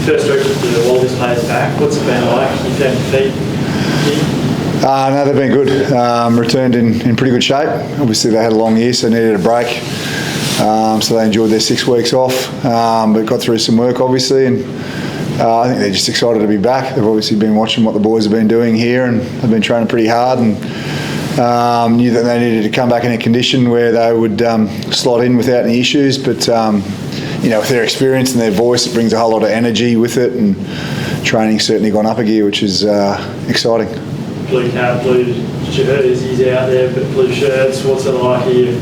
First week with the Wallabies players back, what's it been like? You found your feet? No, they've been good. Returned in pretty good shape. Obviously, they had a long year, so needed a break. So they enjoyed their 6 weeks off, but got through some work, obviously, and I think they're just excited to be back. They've obviously been watching what the boys have been doing here, and they've been training pretty hard, and knew that they needed to come back in a condition where they would slot in without any issues. But with their experience and their voice, it brings a whole lot of energy with it, and training's certainly gone up a gear, which is exciting. Blue cap, blue jerseys out there, but blue shirts. What's it like? You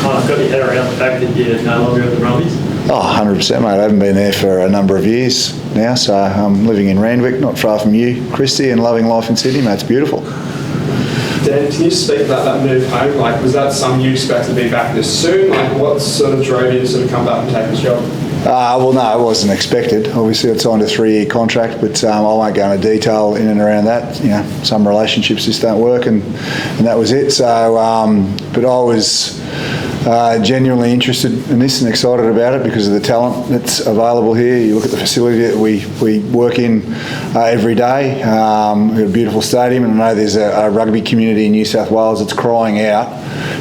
kind of got your head around the fact that you're no longer at the Brumbies? Oh, 100%, mate. I haven't been there for a number of years now, so I'm living in Randwick, not far from you, Christy, and loving life in Sydney, mate. It's beautiful. Dan, can you speak about that move home? Like, was that something you expected to be back this soon? Like, what sort of drove you to sort of come back and take this job? Well, no, it wasn't expected. Obviously, I signed a 3-year contract, but I won't go into detail in and around that. Some relationships just don't work, and that was it. So, but I was genuinely interested in this and excited about it because of the talent that's available here. You look at the facility that we work in every day. We've got a beautiful stadium, and I know there's a rugby community in New South Wales that's crying out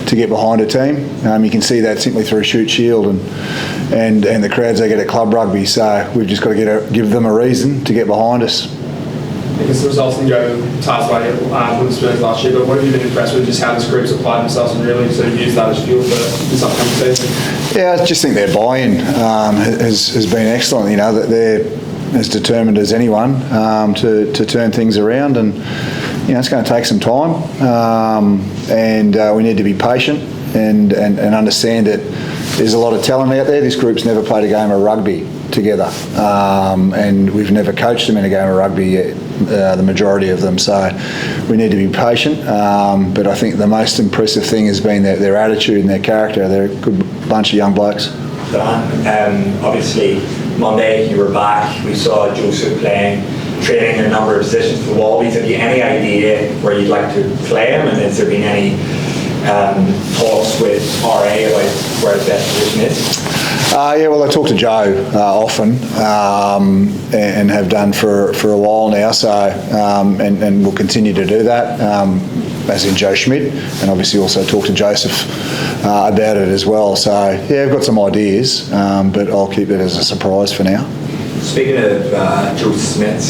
to get behind a team. You can see that simply through Shoot Shield and the crowds they get at club rugby. So we've just got to give them a reason to get behind us. I guess the results didn't go Tasmania with the Spurs last year, but what have you been impressed with just how this group's applied themselves and really sort of used that as fuel for this upcoming season? Yeah, I just think their buy-in has been excellent. That they're as determined as anyone to turn things around, and it's going to take some time, and we need to be patient and understand that there's a lot of talent out there. This group's never played a game of rugby together, and we've never coached them in a game of rugby yet, the majority of them. So we need to be patient, but I think the most impressive thing has been their attitude and their character. They're a good bunch of young blokes. Obviously, Monday you were back. We saw Joe Schmidt training in a number of positions for the Wallabies. Have you any idea where you'd like to play him, and has there been any talks with RA about where his best position is? Well, I talk to Joe often and have done for a while now, so and we'll continue to do that, as in Joe Schmidt, and obviously also talk to Joseph about it as well. So, I've got some ideas, but I'll keep it as a surprise for now. Speaking of Joe Schmidt,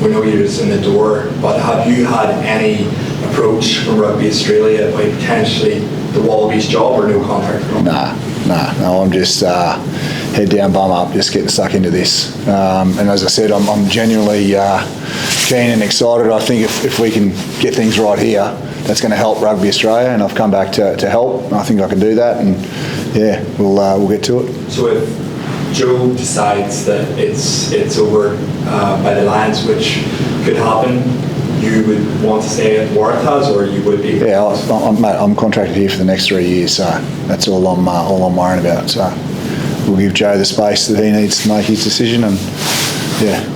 we know you're just in the door, but have you had any approach from Rugby Australia about potentially the Wallabies job or no contract? No, I'm just head down, bum up, just getting stuck into this. And as I said, I'm genuinely keen and excited. I think if we can get things right here, that's going to help Rugby Australia, and I've come back to help. I think I can do that, and we'll get to it. So if Joe decides that it's over by the Lions, which could happen, you would want to stay at Waratahs, or you would be? Yeah, I'm contracted here for the next 3 years, so that's all I'm worrying about. So we'll give Joe the space that he needs to make his decision, and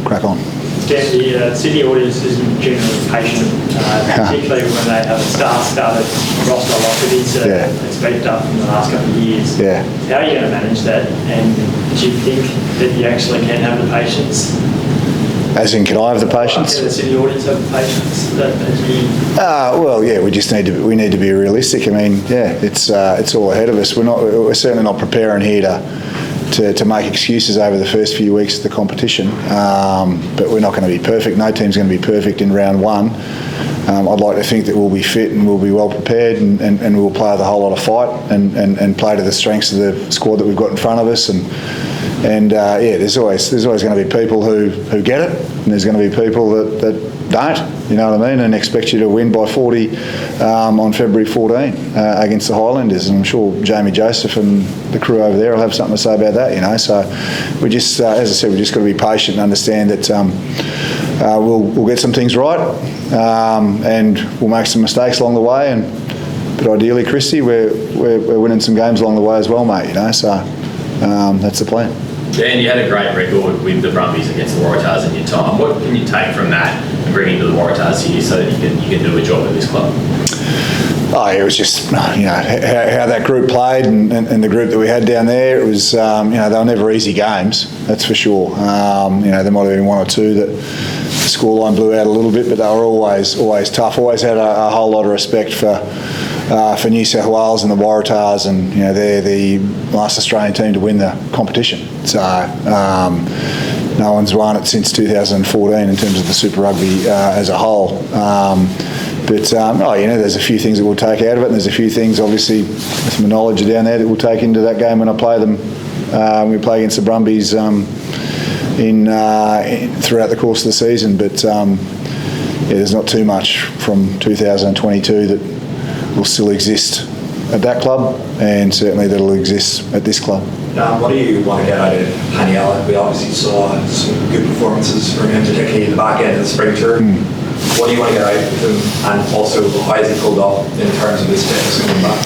crack on. The Sydney audience isn't generally patient, particularly when they have a star-studded roster like it is. It's beefed up in the last couple of years. Yeah. How are you going to manage that? And do you think that you actually can have the patience? As in, can I have the patience? Can the Sydney audience have the patience that you? We just need to be realistic. I mean, it's all ahead of us. We're certainly not preparing here to make excuses over the first few weeks of the competition, but we're not going to be perfect. No team's going to be perfect in round one. I'd like to think that we'll be fit and we'll be well prepared, and we'll play with a whole lot of fight and play to the strengths of the squad that we've got in front of us. And there's always going to be people who get it, and there's going to be people that don't. You know what I mean? And expect you to win by 40 on February 14 against the Highlanders. And I'm sure Jamie Joseph and the crew over there will have something to say about that. So we just, as I said, we just got to be patient and understand that we'll get some things right, and we'll make some mistakes along the way. But ideally, Christy, we're winning some games along the way as well, mate. So that's the plan. Dan, you had a great record with the Brumbies against the Waratahs in your time. What can you take from that and bring into the Waratahs here so that you can do a job at this club? Oh, it was just, how that group played and the group that we had down there. It was, they were never easy games, that's for sure. There might have been one or two that the scoreline blew out a little bit, but they were always tough. Always had a whole lot of respect for New South Wales and the Waratahs, and they're the last Australian team to win the competition. So no one's won it since 2014 in terms of the Super Rugby as a whole. There's a few things that we'll take out of it, and there's a few things, obviously, with my knowledge down there, that we'll take into that game when I play them. We play against the Brumbies throughout the course of the season. But there's not too much from 2022 that will still exist at that club, and certainly that'll exist at this club. What do you want to get out of Paniella? We obviously saw some good performances from him, particularly in the back end of the spring tour. What do you want to get out of him, and also how has he pulled up in terms of his fitness coming back?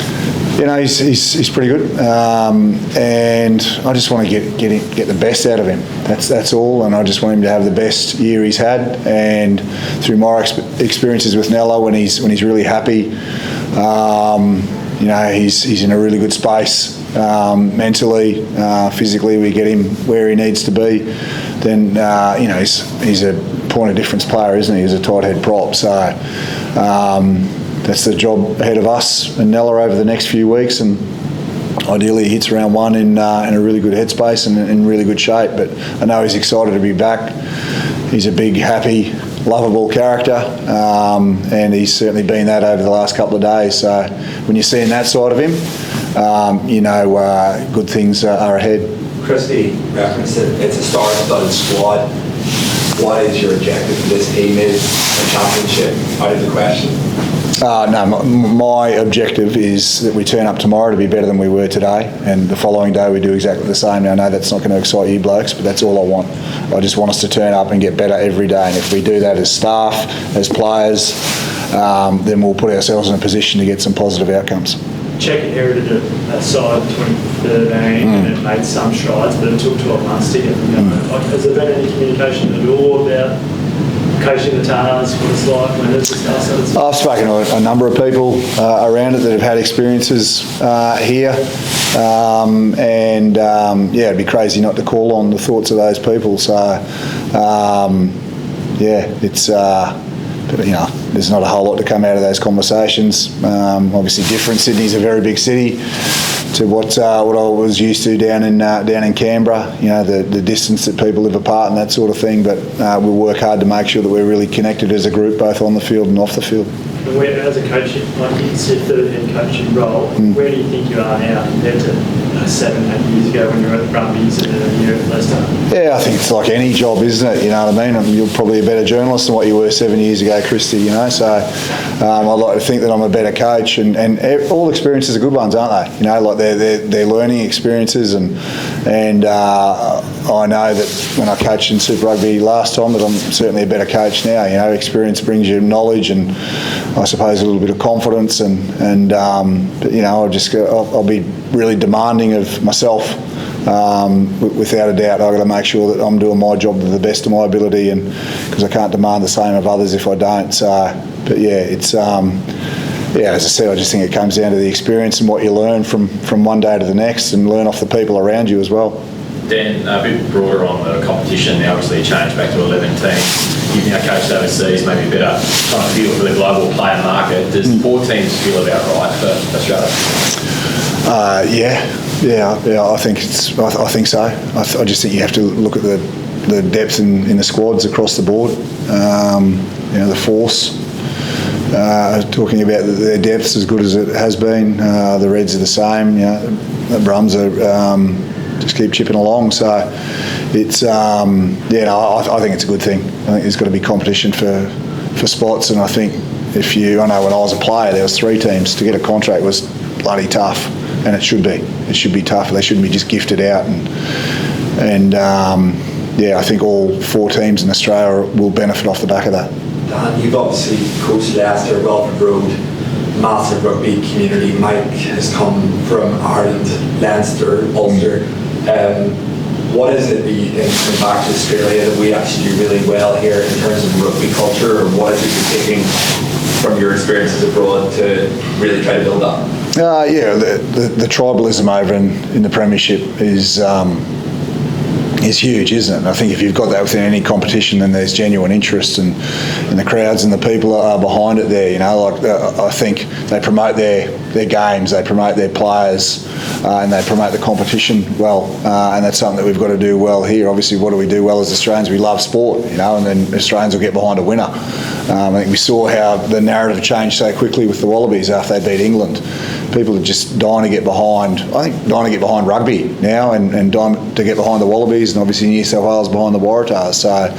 He's pretty good, and I just want to get the best out of him. That's all, and I just want him to have the best year he's had. And through my experiences with Nello, when he's really happy, he's in a really good space mentally, physically. We get him where he needs to be. Then he's a point of difference player, isn't he? He's a tight head prop. So that's the job ahead of us and Nella over the next few weeks, and ideally he hits round one in a really good headspace and in really good shape. But I know he's excited to be back. He's a big, happy, lovable character, and he's certainly been that over the last couple of days. So when you're seeing that side of him, good things are ahead. Christy referenced it. It's a star-studded squad. What is your objective for this team? Is a championship out of the question? No, my objective is that we turn up tomorrow to be better than we were today, and the following day we do exactly the same. Now, I know that's not going to excite you blokes, but that's all I want. I just want us to turn up and get better every day, and if we do that as staff, as players, then we'll put ourselves in a position to get some positive outcomes. Czech inherited a side in 2013 and it made some strides, but it took 12 months to get them going. Has there been any communication at all about coaching the Tars, what it's like when it's discussed? I've spoken to a number of people around it that have had experiences here, it'd be crazy not to call on the thoughts of those people. So, it's. There's not a whole lot to come out of those conversations. Obviously different. Sydney's a very big city to what I was used to down in Canberra. The distance that people live apart and that sort of thing. But we'll work hard to make sure that we're really connected as a group, both on the field and off the field. And as a coach, like it's your third head coaching role, where do you think you are now compared to 7-8 years ago when you were at the Brumbies and a year at Leicester? Yeah, I think it's like any job, isn't it? You know what I mean? You're probably a better journalist than what you were 7 years ago, Christy, So I'd like to think that I'm a better coach, and all experiences are good ones, aren't they? They're learning experiences, and I know that when I coached in Super Rugby last time that I'm certainly a better coach now. Experience brings you knowledge and I suppose a little bit of confidence, I'll be really demanding of myself. Without a doubt, I've got to make sure that I'm doing my job to the best of my ability, and because I can't demand the same of others if I don't. So, as I said, I just think it comes down to the experience and what you learn from one day to the next, and learn off the people around you as well. Dan, a bit broader on the competition now, obviously you changed back to 11 teams. You've now coached overseas, maybe better trying to feel for the global player market. Does 4 teams feel about right for Australia? I think so. I just think you have to look at the depth in the squads across the board. The force. Talking about their depth's as good as it has been. The Reds are the same. The Brums are just keep chipping along. So it's I think it's a good thing. I think there's got to be competition for spots, and I think I know when I was a player there was 3 teams. To get a contract was bloody tough, and it should be. It should be tough. They shouldn't be just gifted out, and I think all 4 teams in Australia will benefit off the back of that. Dan, you've obviously coached Leicester, Welford Road, massive rugby community. Mike has come from Ireland, Leinster, Ulster. What is it that you think coming back to Australia that we actually do really well here in terms of rugby culture, or what is it you're taking from your experiences abroad to really try to build up? The tribalism over in the Premiership is huge, isn't it? And I think if you've got that within any competition, then there's genuine interest, and the crowds and the people are behind it there. I think they promote their games, they promote their players, and they promote the competition well. And that's something that we've got to do well here. Obviously, what do we do well as Australians? We love sport, and then Australians will get behind a winner. I think we saw how the narrative changed so quickly with the Wallabies after they beat England. People are just dying to get behind, dying to get behind rugby now, and dying to get behind the Wallabies, and obviously New South Wales behind the Waratahs. So,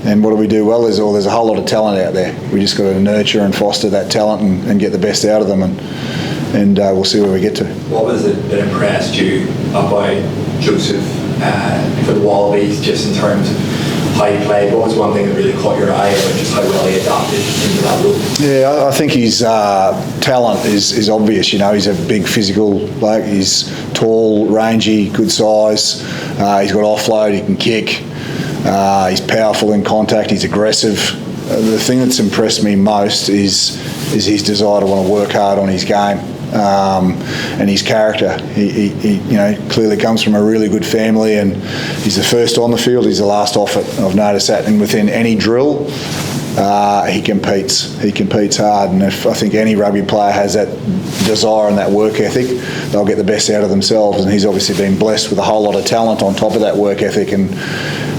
and what do we do well is, there's a whole lot of talent out there. We just got to nurture and foster that talent and get the best out of them, and we'll see where we get to. What was it that impressed you about Joseph for the Wallabies, just in terms of how he played? What was one thing that really caught your eye about just how well he adapted into that role? Yeah, I think his talent is obvious. He's a big physical bloke. He's tall, rangy, good size. He's got offload. He can kick. He's powerful in contact. He's aggressive. The thing that's impressed me most is his desire to want to work hard on his game. And his character. He clearly comes from a really good family, and he's the first on the field, he's the last off it. I've noticed that, and within any drill, he competes. He competes hard, and if I think any rugby player has that desire and that work ethic, they'll get the best out of themselves. And he's obviously been blessed with a whole lot of talent on top of that work ethic, and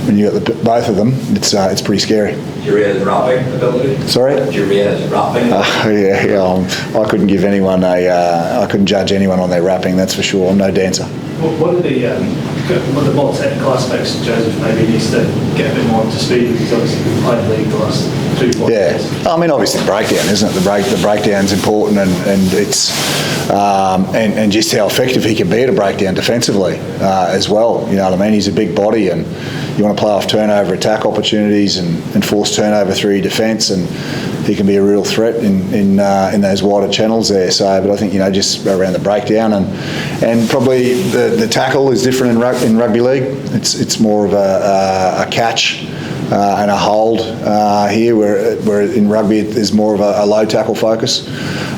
when you got both of them, it's pretty scary. Do you rate his rapping ability? Sorry? Do you rate his rapping? I couldn't give anyone I couldn't judge anyone on their rapping, that's for sure. I'm no dancer. What are the more technical aspects Joseph maybe needs to get a bit more up to speed with? He's obviously been playing the league the last 3-4 years. Yeah, I mean, obviously breakdown, isn't it? The breakdown's important, and it's and just how effective he can be at a breakdown defensively as well. You know what I mean? He's a big body, and you want to play off turnover attack opportunities and force turnover through your defence, and he can be a real threat in those wider channels there. So, but I think just around the breakdown and probably the tackle is different in rugby league. It's more of a catch and a hold here, where in rugby there's more of a low tackle focus,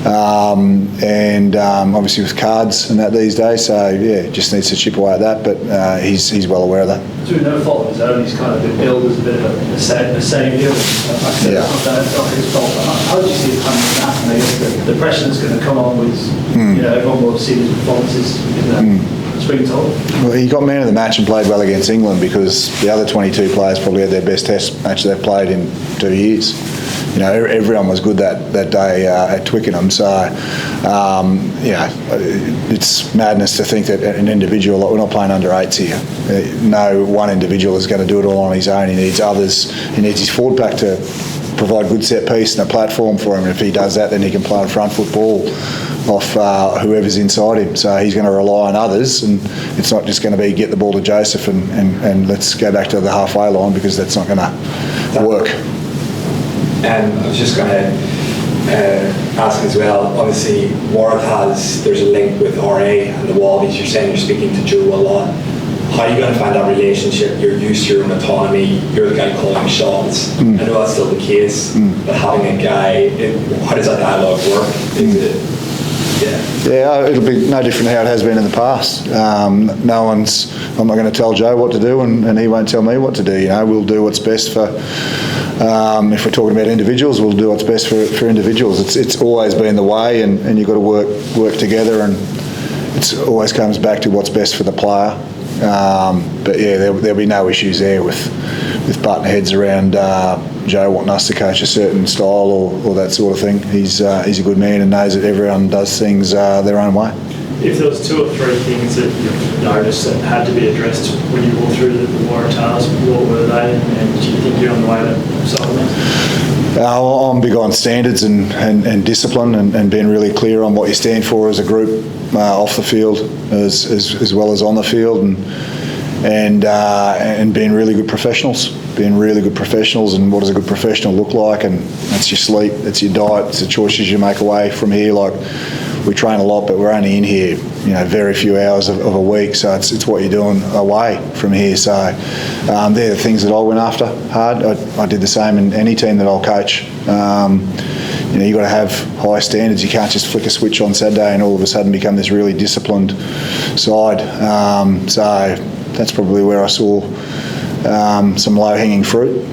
and obviously with cards and that these days. So yeah, just needs to chip away at that. But he's well aware of that. Through no fault of his own, he's kind of been billed as a bit of a saviour. Yeah. Not his fault. How do you see it coming from that? And I guess the pressure that's going to come on with everyone will have seen his performances in the spring tour. Well, he got man of the match and played well against England, because the other 22 players probably had their best test match they've played in 2 years. Everyone was good that day at Twickenham. So, it's madness to think that an individual, we're not playing under 8s here. No one individual is going to do it all on his own. He needs others. He needs his forward pack to provide good set piece and a platform for him. And if he does that, then he can play on front foot ball off whoever's inside him. So he's going to rely on others, and it's not just going to be get the ball to Joseph and let's go back to the halfway line, because that's not going to work. And I was just going to ask as well, obviously Waratahs, there's a link with RA and the Wallabies. You're saying you're speaking to Joe a lot. How are you going to find that relationship? You're used to your own autonomy, you're the guy calling shots. I know that's still the case, but having a guy, how does that dialogue work? Is it... Yeah, it'll be no different to how it has been in the past. I'm not going to tell Joe what to do, and he won't tell me what to do. We'll do what's best for, if we're talking about individuals, we'll do what's best for individuals. It's always been the way, and you've got to work together, and it always comes back to what's best for the player. But yeah, there'll be no issues there with button heads around Joe wanting us to coach a certain style or that sort of thing. He's a good man and knows that everyone does things their own way. If there was 2 or 3 things that you've noticed that had to be addressed when you walked through the Waratahs, what were they, and do you think you're on the way to solving them? I'm big on standards and discipline and being really clear on what you stand for as a group off the field as well as on the field, and being really good professionals. And what does a good professional look like? And that's your sleep, that's your diet, it's the choices you make away from here. Like, we train a lot, but we're only in here, very few hours of a week. So it's what you're doing away from here. So they're the things that I went after hard. I did the same in any team that I'll coach. You've got to have high standards. You can't just flick a switch on Saturday and all of a sudden become this really disciplined side. So that's probably where I saw some low-hanging fruit.